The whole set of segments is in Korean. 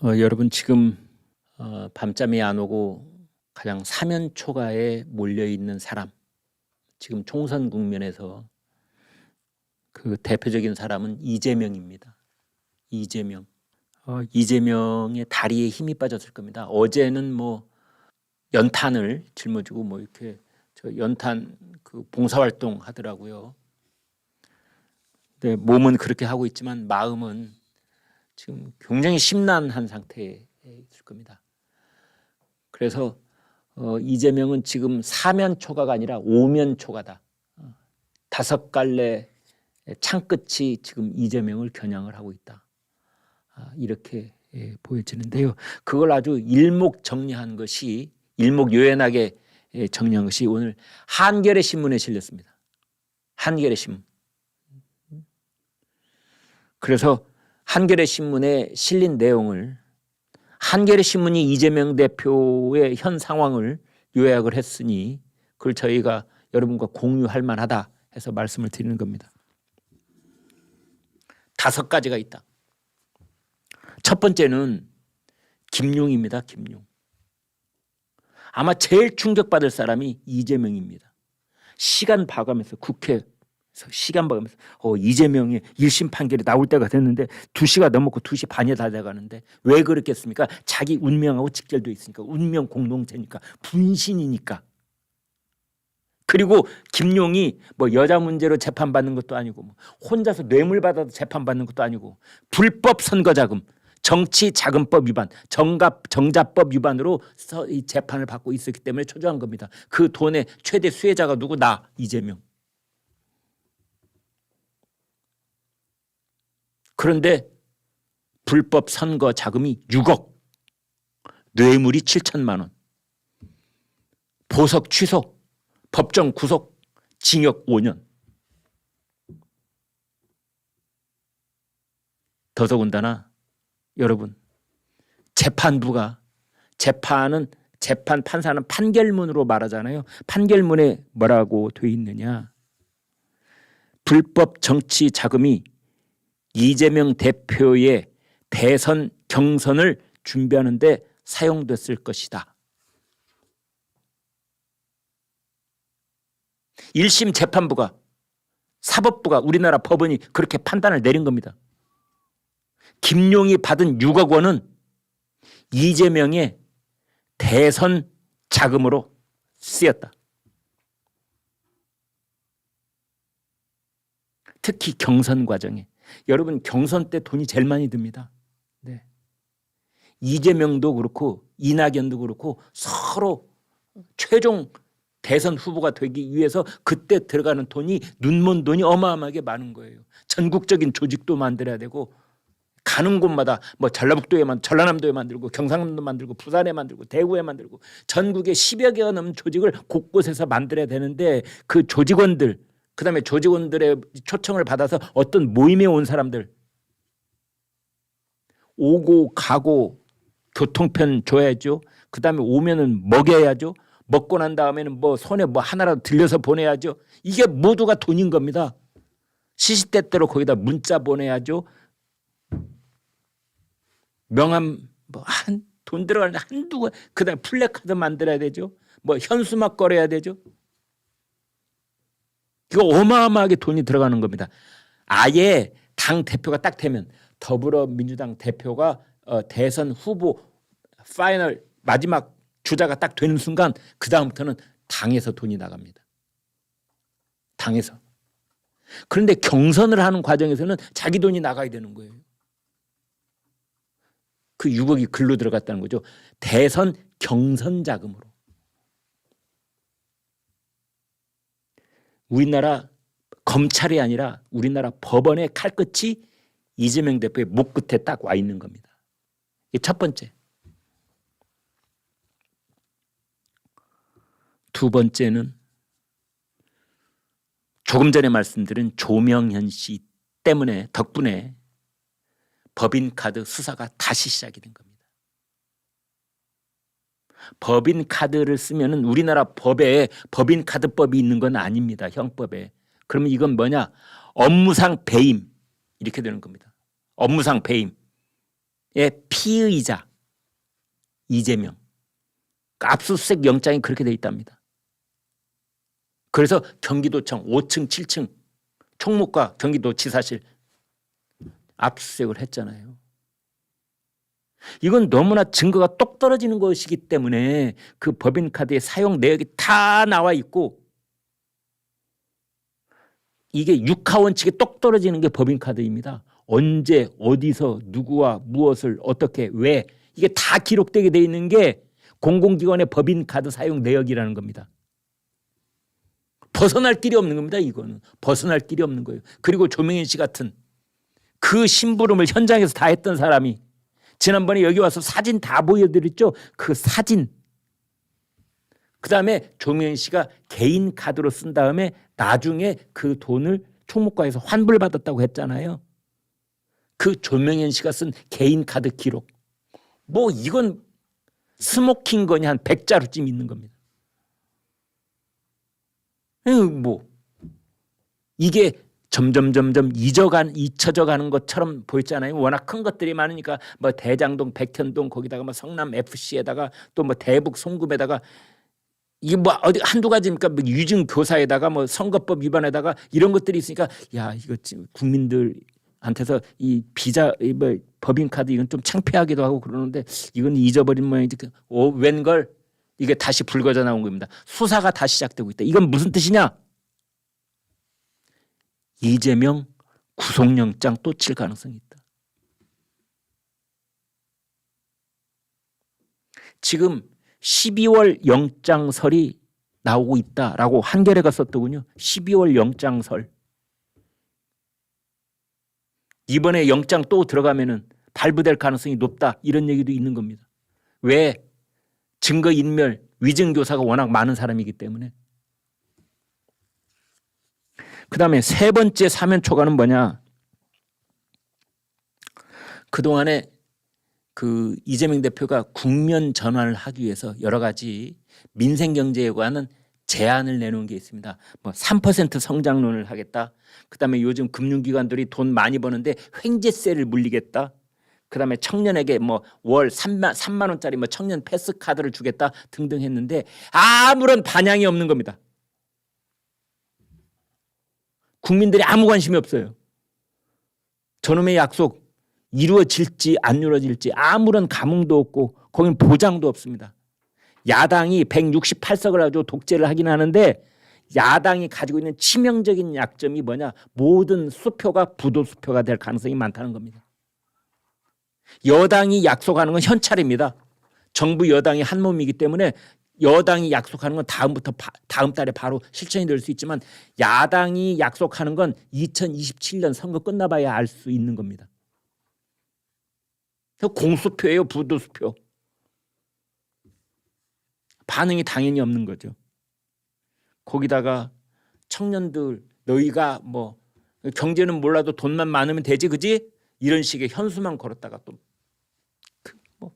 여러분 지금 밤잠이 안 오고 가장 사면초가에 몰려있는 사람, 지금 총선 국면에서 그 대표적인 사람은 이재명입니다. 이재명. 이재명의 다리에 힘이 빠졌을 겁니다. 어제는 뭐 연탄을 짊어지고 뭐 이렇게 저 연탄 그 봉사활동 하더라고요. 근데 몸은 그렇게 하고 있지만 마음은 지금 굉장히 심란한 상태에 있을 겁니다. 그래서 이재명은 지금 사면초가가 아니라 오면초가다. 5갈래 창끝이 지금 이재명을 겨냥을 하고 있다. 이렇게 보여지는데요. 그걸 아주 일목정리한 것이, 일목요연하게 정리한 것이 오늘 한겨레 신문에 실렸습니다. 한겨레 신문. 그래서 한겨레 신문에 실린 내용을, 한겨레 신문이 이재명 대표의 현 상황을 요약을 했으니 그걸 저희가 여러분과 공유할 만하다 해서 말씀을 드리는 겁니다. 5가지가 있다. 첫 번째는 김용입니다. 김용. 아마 제일 충격받을 사람이 이재명입니다. 시간 봐가면서 국회에서 시간 봐가면서 이재명의 1심 판결이 나올 때가 됐는데 2시가 넘었고 2시 반이 다 돼가는데 왜 그렇겠습니까? 자기 운명하고 직결되어 있으니까, 운명 공동체니까, 분신이니까. 그리고 김용이 뭐 여자 문제로 재판받는 것도 아니고 뭐 혼자서 뇌물 받아서 재판받는 것도 아니고 불법 선거자금, 정치자금법 위반, 정자법 위반으로 이 재판을 받고 있었기 때문에 초조한 겁니다. 그 돈의 최대 수혜자가 누구? 나, 이재명. 그런데 불법 선거 자금이 6억, 뇌물이 7천만 원, 보석 취소, 법정 구속, 징역 5년. 더더군다나 여러분, 재판부가, 재판 판사는 판결문으로 말하잖아요. 판결문에 뭐라고 돼 있느냐? 불법 정치 자금이 이재명 대표의 대선 경선을 준비하는 데 사용됐을 것이다. 1심 재판부가, 사법부가, 우리나라 법원이 그렇게 판단을 내린 겁니다. 김용이 받은 6억 원은 이재명의 대선 자금으로 쓰였다. 특히 경선 과정에. 여러분, 경선 때 돈이 제일 많이 듭니다. 네. 이재명도 그렇고 이낙연도 그렇고 서로 최종 대선 후보가 되기 위해서 그때 들어가는 돈이, 눈먼 돈이 어마어마하게 많은 거예요. 전국적인 조직도 만들어야 되고, 가는 곳마다 뭐 전라남도에 만들고, 경상남도 만들고, 부산에 만들고, 대구에 만들고, 전국에 10여 개가 넘는 조직을 곳곳에서 만들어야 되는데, 그 조직원들, 그다음에 조직원들의 초청을 받아서 어떤 모임에 온 사람들, 오고 가고 교통편 줘야죠. 그다음에 오면은 먹여야죠. 먹고 난 다음에는 뭐 손에 뭐 하나라도 들려서 보내야죠. 이게 모두가 돈인 겁니다. 시시때때로 거기다 문자 보내야죠. 명함 뭐 돈 들어가는데 한두, 그다음에 플래카드 만들어야 되죠. 뭐 현수막 걸어야 되죠. 이거 어마어마하게 돈이 들어가는 겁니다. 아예 당 대표가 딱 되면, 더불어민주당 대표가 대선 후보 파이널 마지막 주자가 딱 되는 순간 그 다음부터는 당에서 돈이 나갑니다. 당에서. 그런데 경선을 하는 과정에서는 자기 돈이 나가야 되는 거예요. 그 6억이 글로 들어갔다는 거죠. 대선 경선 자금으로. 우리나라 검찰이 아니라 우리나라 법원의 칼끝이 이재명 대표의 목 끝에 딱 와 있는 겁니다. 이게 첫 번째. 두 번째는 조금 전에 말씀드린 조명현 씨 덕분에 법인카드 수사가 다시 시작이 된 겁니다. 법인카드를 쓰면은 우리나라 법에 법인카드법이 있는 건 아닙니다. 형법에. 그러면 이건 뭐냐? 업무상 배임, 이렇게 되는 겁니다. 업무상 배임. 피의자 이재명. 압수수색 영장이 그렇게 돼 있답니다. 그래서 경기도청 5층, 7층 총무과 경기도지사실 압수수색을 했잖아요. 이건 너무나 증거가 똑 떨어지는 것이기 때문에 그 법인카드의 사용 내역이 다 나와 있고 이게 육하원칙에 똑 떨어지는 게 법인카드입니다. 언제 어디서 누구와 무엇을 어떻게 왜 이게 다 기록되게 돼 있는 게 공공기관의 법인카드 사용 내역이라는 겁니다. 벗어날 길이 없는 겁니다. 이거는 벗어날 길이 없는 거예요. 그리고 조명현 씨 같은 그 심부름을 현장에서 다 했던 사람이 지난번에 여기 와서 사진 다 보여드렸죠. 그 사진. 그다음에 조명현 씨가 개인 카드로 쓴 다음에 나중에 그 돈을 총무과에서 환불받았다고 했잖아요. 그 조명현 씨가 쓴 개인 카드 기록. 뭐 이건 스모킹 건이 한 100자루쯤 있는 겁니다. 뭐 이게 점점 잊혀져 가는 것처럼 보였잖아요. 워낙 큰 것들이 많으니까 뭐 대장동, 백현동 거기다가 뭐 성남 FC에다가 또 뭐 대북 송금에다가 이게 뭐 어디 한두 가지입니까? 뭐 유증 교사에다가 뭐 선거법 위반에다가 이런 것들이 있으니까 야 이거 지금 국민들한테서 이 비자 뭐 법인카드 이건 좀 창피하기도 하고 그러는데 이건 잊어버린 모양이지. 웬걸 이게 다시 불거져 나온 겁니다. 수사가 다시 시작되고 있다. 이건 무슨 뜻이냐? 이재명 구속영장 또 칠 가능성이 있다. 지금 12월 영장설이 나오고 있다라고 한겨레가 썼더군요. 12월 영장설. 이번에 영장 또 들어가면은 발부될 가능성이 높다. 이런 얘기도 있는 겁니다. 왜? 증거인멸, 위증교사가 워낙 많은 사람이기 때문에. 그다음에 세 번째 사면 초과는 뭐냐? 그동안에 그 이재명 대표가 국면 전환을 하기 위해서 여러 가지 민생 경제에 관한 제안을 내놓은 게 있습니다. 뭐 3% 성장론을 하겠다. 그다음에 요즘 금융기관들이 돈 많이 버는데 횡재세를 물리겠다. 그다음에 청년에게 뭐 월 3만 원짜리 뭐 청년 패스 카드를 주겠다 등등 했는데 아무런 반향이 없는 겁니다. 국민들이 아무 관심이 없어요. 저놈의 약속 이루어질지 안 이루어질지 아무런 감흥도 없고 거긴 보장도 없습니다. 야당이 168석을 가지고 독재를 하긴 하는데 야당이 가지고 있는 치명적인 약점이 뭐냐? 모든 수표가 부도수표가 될 가능성이 많다는 겁니다. 여당이 약속하는 건 현찰입니다. 정부 여당이 한 몸이기 때문에 여당이 약속하는 건 다음 달에 바로 실천이 될 수 있지만 야당이 약속하는 건 2027년 선거 끝나봐야 알 수 있는 겁니다. 공수표예요, 부도수표. 반응이 당연히 없는 거죠. 거기다가 청년들 너희가 뭐 경제는 몰라도 돈만 많으면 되지, 그지? 이런 식의 현수만 걸었다가 또 뭐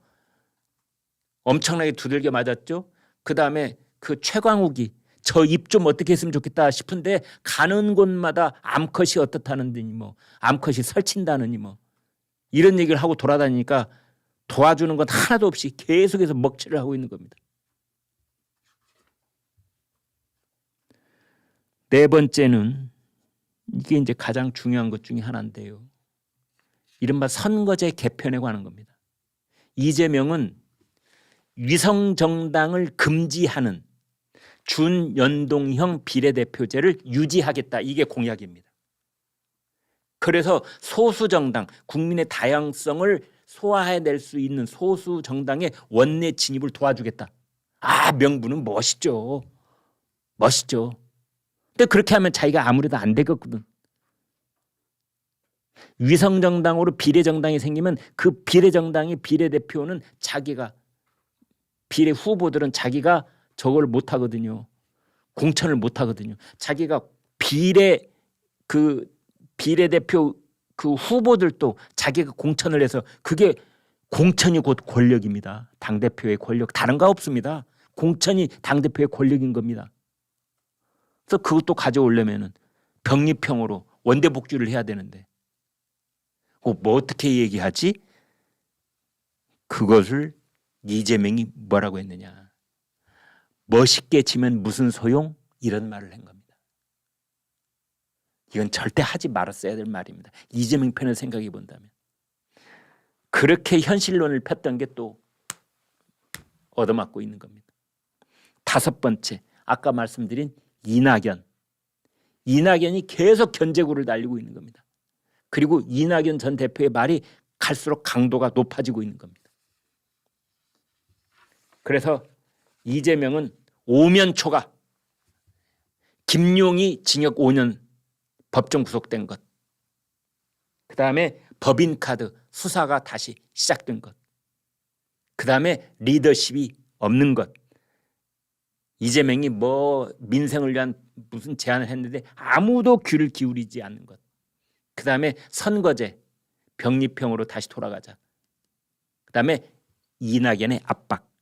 엄청나게 두들겨 맞았죠. 그 다음에 그 최광욱이 저 입 좀 어떻게 했으면 좋겠다 싶은데 가는 곳마다 암컷이 어떻다느니 뭐 암컷이 설친다느니 뭐 이런 얘기를 하고 돌아다니니까 도와주는 건 하나도 없이 계속해서 먹칠을 하고 있는 겁니다. 네 번째는 이게 이제 가장 중요한 것 중에 하나인데요. 이른바 선거제 개편에 관한 겁니다. 이재명은 위성정당을 금지하는 준연동형 비례대표제를 유지하겠다. 이게 공약입니다. 그래서 소수정당, 국민의 다양성을 소화해낼 수 있는 소수정당의 원내 진입을 도와주겠다. 명분은 멋있죠. 멋있죠. 근데 그렇게 하면 자기가 아무래도 안 되거든. 위성정당으로 비례정당이 생기면 그 비례정당의 비례대표는 자기가 비례 후보들은 자기가 저걸 못 하거든요. 공천을 못 하거든요. 자기가 비례대표 그 후보들도 자기가 공천을 해서 그게 공천이 곧 권력입니다. 당대표의 권력 다른 거 없습니다. 공천이 당대표의 권력인 겁니다. 그래서 그것도 가져오려면은 병립형으로 원대복주를 해야 되는데 뭐 어떻게 얘기하지? 그것을 이재명이 뭐라고 했느냐. 멋있게 지면 무슨 소용? 이런 말을 한 겁니다. 이건 절대 하지 말았어야 될 말입니다. 이재명 편을 생각해 본다면. 그렇게 현실론을 폈던 게 또 얻어맞고 있는 겁니다. 다섯 번째, 아까 말씀드린 이낙연. 이낙연이 계속 견제구를 날리고 있는 겁니다. 그리고 이낙연 전 대표의 말이 갈수록 강도가 높아지고 있는 겁니다. 그래서 이재명은 오면 초과, 김용이 징역 5년 법정 구속된 것, 그 다음에 법인카드 수사가 다시 시작된 것, 그 다음에 리더십이 없는 것, 이재명이 뭐 민생을 위한 무슨 제안을 했는데 아무도 귀를 기울이지 않는 것, 그 다음에 선거제 병립형으로 다시 돌아가자, 그 다음에 이낙연의 압박,